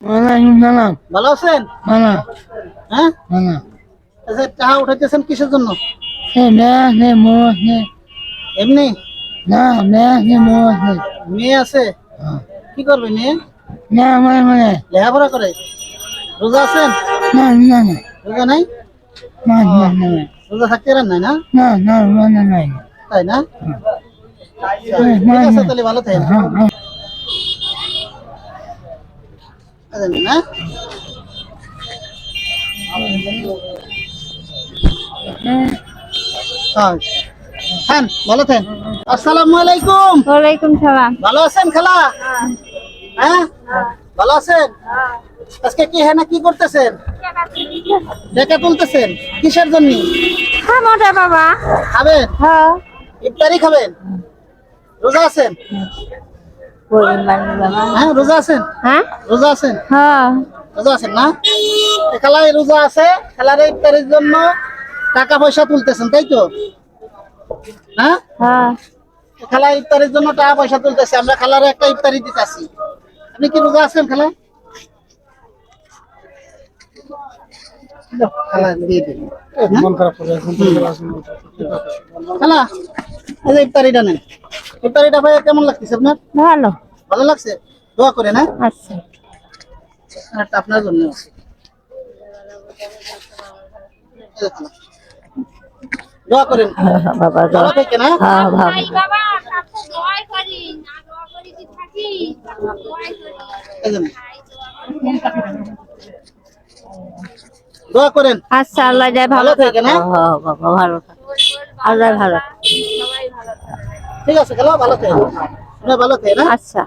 ভালো আছেন? হ্যাঁ, আচ্ছা, টাকা উঠাইতেছেন কিসের জন্য? এমনি মেয়ে আছে? কি করবে মেয়ে? লেখাপড়া করে? রোজা আছেন? রোজা নাই? রোজা থাকতে পারেন নাই না? তাই না? ঠিক আছে, তাহলে ভালো থাকেন। না হ্যাঁ, ভালো থাকেন। আসসালামু আলাইকুম। ওয়ালাইকুম সালাম। ভালো আছেন খালা? হ্যাঁ, ভালো আছেন? আজকে কি হ্যাঁ না কি করতেছেন? টাকা তুলতেছেন কিসের জন্য? খামোটা বাবা। খাবেন? হ্যাঁ। ইফতারি খাবেন? রোজা আছেন? হ্যাঁ, রোজা আছেন? হ্যাঁ, রোজা আছেন? হ্যাঁ। রোজা আছেন না? খালায় রোজা আছে, খালার ইফতারির জন্য টাকা পয়সা তুলতেছেন তাই তো? হ্যাঁ, হ্যাঁ। খালা ইফতারির জন্য টাকা পয়সা তুলতেছে, আমরা খালারে একটা ইফতারি দিতেছি। আপনি কি রোজা আছেন খালা? খালা দিয়ে দিন। খালা, এই যে ইফতারিটা নেন। ইফতারিটা ভাই কেমন লাগতেছে আপনার? ভালো। ভালো লাগছে? দোয়া করেন। হ্যাঁ, আচ্ছা। একটা আপনার জন্য আছে। দোয়া করেন বাবা ভালো থেকে না। হ্যাঁ ভালো। এই যে নেন। দোয়া করেন। আচ্ছা, আল্লাহ যায় ভালো ভালো থেকে না। হ্যাঁ বাবা ভালো থাক। আল্লাহ ভালো। ঠিক আছে খালা, ভালো থেকে। ভালো থেকে না। আচ্ছা।